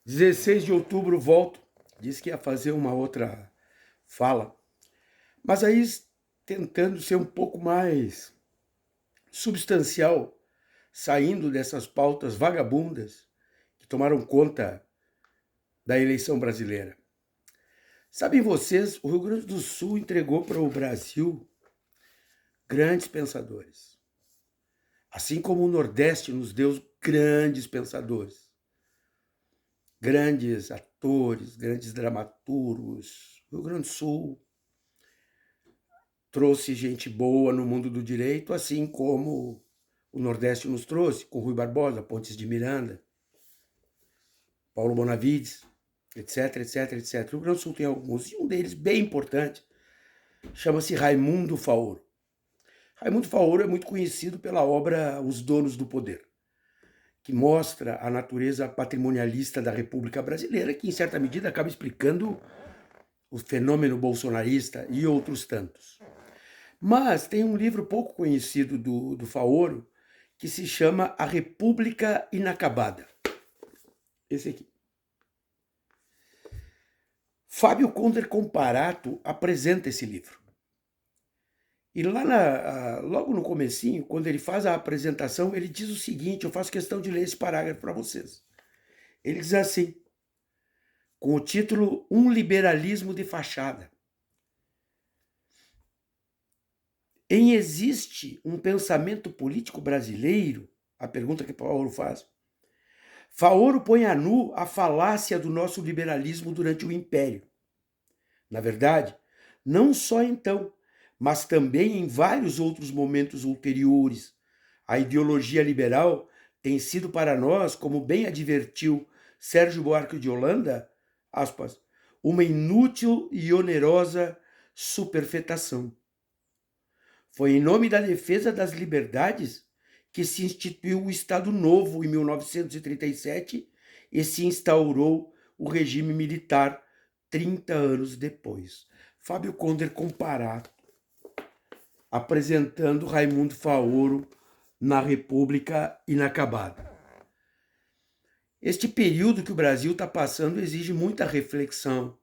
16 de outubro volto. Disse que ia fazer uma outra fala. Mas aí, tentando ser um pouco mais substancial, saindo dessas pautas vagabundas que tomaram conta da eleição brasileira. Sabem vocês, o Rio Grande do Sul entregou para o Brasil grandes pensadores. Assim como o Nordeste nos deu grandes pensadores. Grandes atores, grandes dramaturgos. O Rio Grande do Sul trouxe gente boa no mundo do direito, assim como o Nordeste nos trouxe, com Rui Barbosa, Pontes de Miranda, Paulo Bonavides, etc, etc, etc. O Rio Grande do Sul tem alguns, e um deles bem importante, chama-se Raimundo Faoro. Raimundo Faoro é muito conhecido pela obra Os Donos do Poder, que mostra a natureza patrimonialista da República Brasileira, que em certa medida acaba explicando o fenômeno bolsonarista e outros tantos. Mas tem um livro pouco conhecido do Faoro que se chama A República Inacabada. Esse aqui. Fábio Conder Comparato apresenta esse livro. E lá logo no comecinho, quando ele faz a apresentação, ele diz o seguinte, eu faço questão de ler esse parágrafo para vocês. Ele diz assim, com o título Um Liberalismo de Fachada. Existe um pensamento político brasileiro? A pergunta que Faoro faz. Faoro põe a nu a falácia do nosso liberalismo durante o Império. Na verdade, não só então, mas também em vários outros momentos ulteriores. A ideologia liberal tem sido para nós, como bem advertiu Sérgio Buarque de Holanda, aspas, uma inútil e onerosa superfetação. Foi em nome da defesa das liberdades que se instituiu o Estado Novo em 1937 e se instaurou o regime militar 30 anos depois. Fábio Conder Comparato, apresentando Raimundo Faoro na República Inacabada. Este período que o Brasil está passando exige muita reflexão.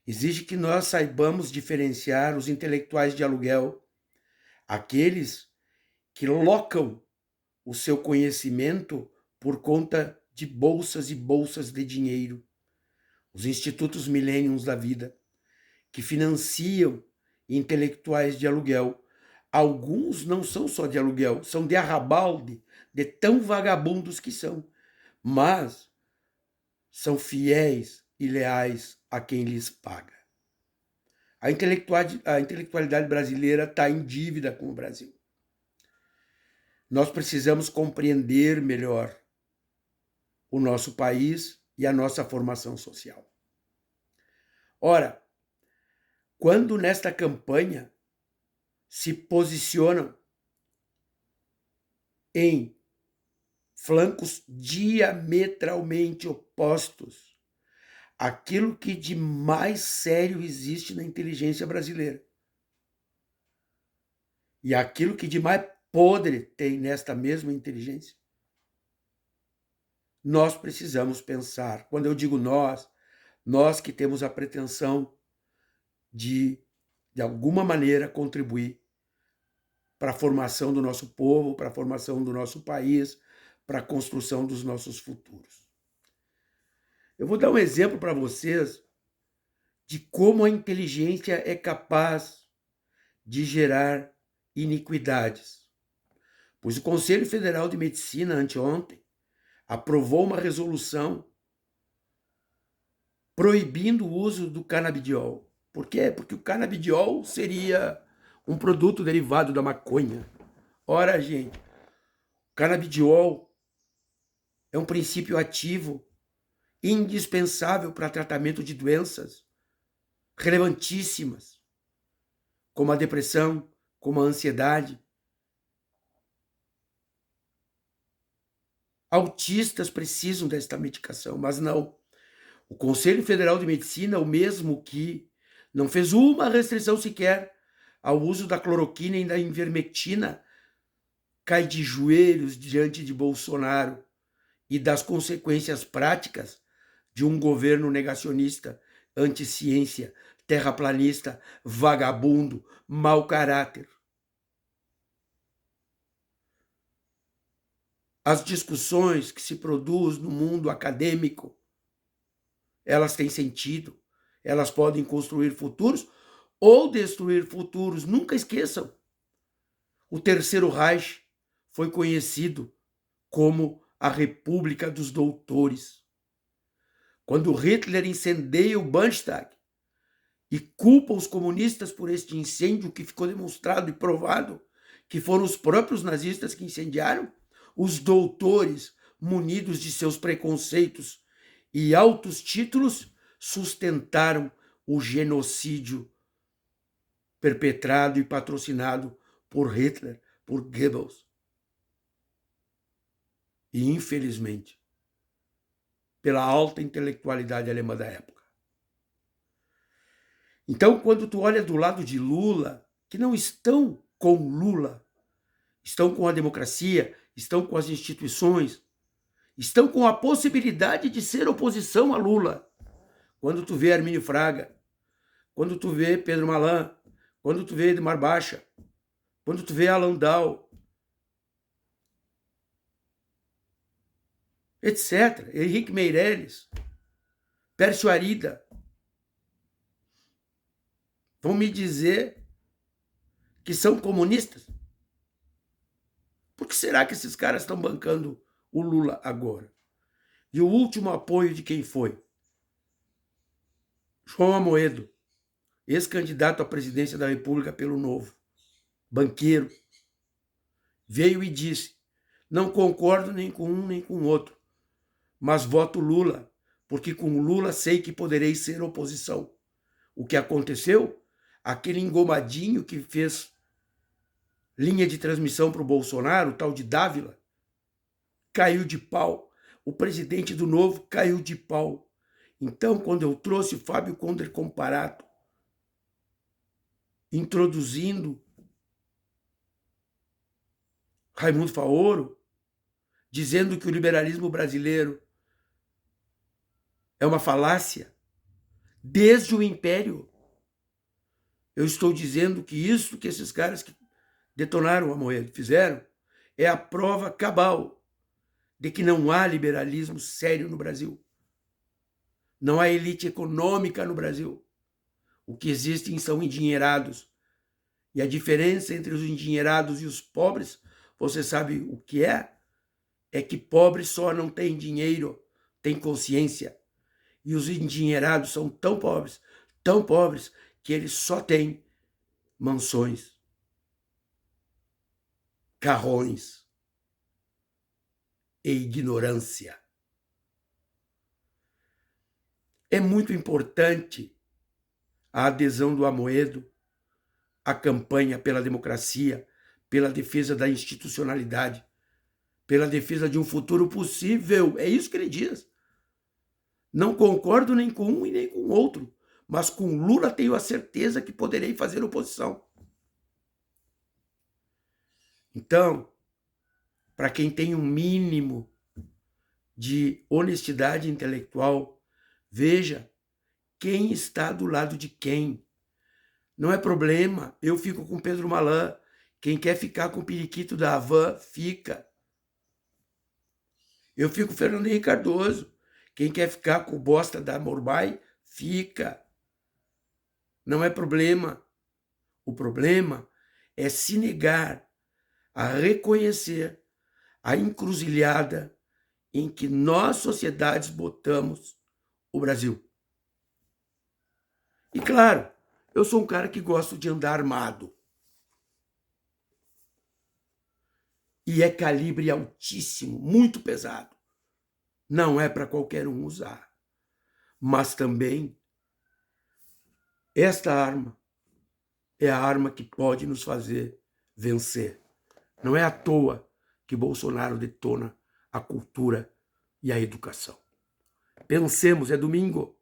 Exige que nós saibamos diferenciar os intelectuais de aluguel, aqueles que locam o seu conhecimento por conta de bolsas e bolsas de dinheiro, os institutos millenniums da vida, que financiam intelectuais de aluguel. Alguns não são só de aluguel, são de arrabalde, de tão vagabundos que são, mas são fiéis e leais a quem lhes paga. A intelectualidade brasileira está em dívida com o Brasil. Nós precisamos compreender melhor o nosso país e a nossa formação social. Ora, quando nesta campanha se posicionam em flancos diametralmente opostos àquilo que de mais sério existe na inteligência brasileira e aquilo que de mais podre tem nesta mesma inteligência, nós precisamos pensar. Quando eu digo nós que temos a pretensão de alguma maneira, contribuir para a formação do nosso povo, para a formação do nosso país, para a construção dos nossos futuros. Eu vou dar um exemplo para vocês de como a inteligência é capaz de gerar iniquidades. Pois o Conselho Federal de Medicina, anteontem, aprovou uma resolução proibindo o uso do canabidiol. Por quê? Porque o canabidiol seria um produto derivado da maconha. Ora, gente, o canabidiol é um princípio ativo indispensável para tratamento de doenças relevantíssimas, como a depressão, como a ansiedade. Autistas precisam desta medicação, mas não. O Conselho Federal de Medicina, o mesmo que não fez uma restrição sequer ao uso da cloroquina e da ivermectina, cai de joelhos diante de Bolsonaro e das consequências práticas de um governo negacionista, anti-ciência, terraplanista, vagabundo, mau caráter. As discussões que se produzem no mundo acadêmico, elas têm sentido, elas podem construir futuros ou destruir futuros. Nunca esqueçam, o Terceiro Reich foi conhecido como a República dos Doutores. Quando Hitler incendeia o Bundestag e culpa os comunistas por este incêndio, que ficou demonstrado e provado que foram os próprios nazistas que incendiaram, os doutores, munidos de seus preconceitos e altos títulos, sustentaram o genocídio perpetrado e patrocinado por Hitler, por Goebbels. E, infelizmente, pela alta intelectualidade alemã da época. Então, quando tu olha do lado de Lula, que não estão com Lula, estão com a democracia, estão com as instituições, estão com a possibilidade de ser oposição a Lula. Quando tu vê Armínio Fraga, quando tu vê Pedro Malan, quando tu vê Edmar Baixa, quando tu vê Alan Dow, etc., Henrique Meirelles, Pércio Arida, vão me dizer que são comunistas? Por que será que esses caras estão bancando o Lula agora? E o último apoio de quem foi? João Amoedo, ex-candidato à presidência da República pelo Novo, banqueiro, veio e disse: não concordo nem com um nem com o outro, mas voto Lula, porque com Lula sei que poderei ser oposição. O que aconteceu? Aquele engomadinho que fez linha de transmissão para o Bolsonaro, o tal de Dávila, caiu de pau. O presidente do Novo caiu de pau. Então, quando eu trouxe o Fábio Conder Comparato, introduzindo Raimundo Faoro, dizendo que o liberalismo brasileiro é uma falácia, desde o Império, eu estou dizendo que isso que esses caras que detonaram o Amoedo fizeram é a prova cabal de que não há liberalismo sério no Brasil. Não há elite econômica no Brasil. O que existem são endinheirados. E a diferença entre os endinheirados e os pobres, você sabe o que é? É que pobre só não tem dinheiro, tem consciência. E os endinheirados são tão pobres, que eles só têm mansões, carrões e ignorância. É muito importante a adesão do Amoedo à campanha pela democracia, pela defesa da institucionalidade, pela defesa de um futuro possível. É isso que ele diz. Não concordo nem com um e nem com o outro, mas com Lula tenho a certeza que poderei fazer oposição. Então, para quem tem um mínimo de honestidade intelectual, veja quem está do lado de quem. Não é problema, eu fico com Pedro Malan. Quem quer ficar com o periquito da Havan, fica. Eu fico com Fernando Henrique Cardoso. Quem quer ficar com o bosta da Morbai, fica. Não é problema. O problema é se negar a reconhecer a encruzilhada em que nós, sociedades, botamos o Brasil. E claro, eu sou um cara que gosto de andar armado. E é calibre altíssimo, muito pesado. Não é para qualquer um usar. Mas também, esta arma é a arma que pode nos fazer vencer. Não é à toa que Bolsonaro detona a cultura e a educação. Pensemos, é domingo.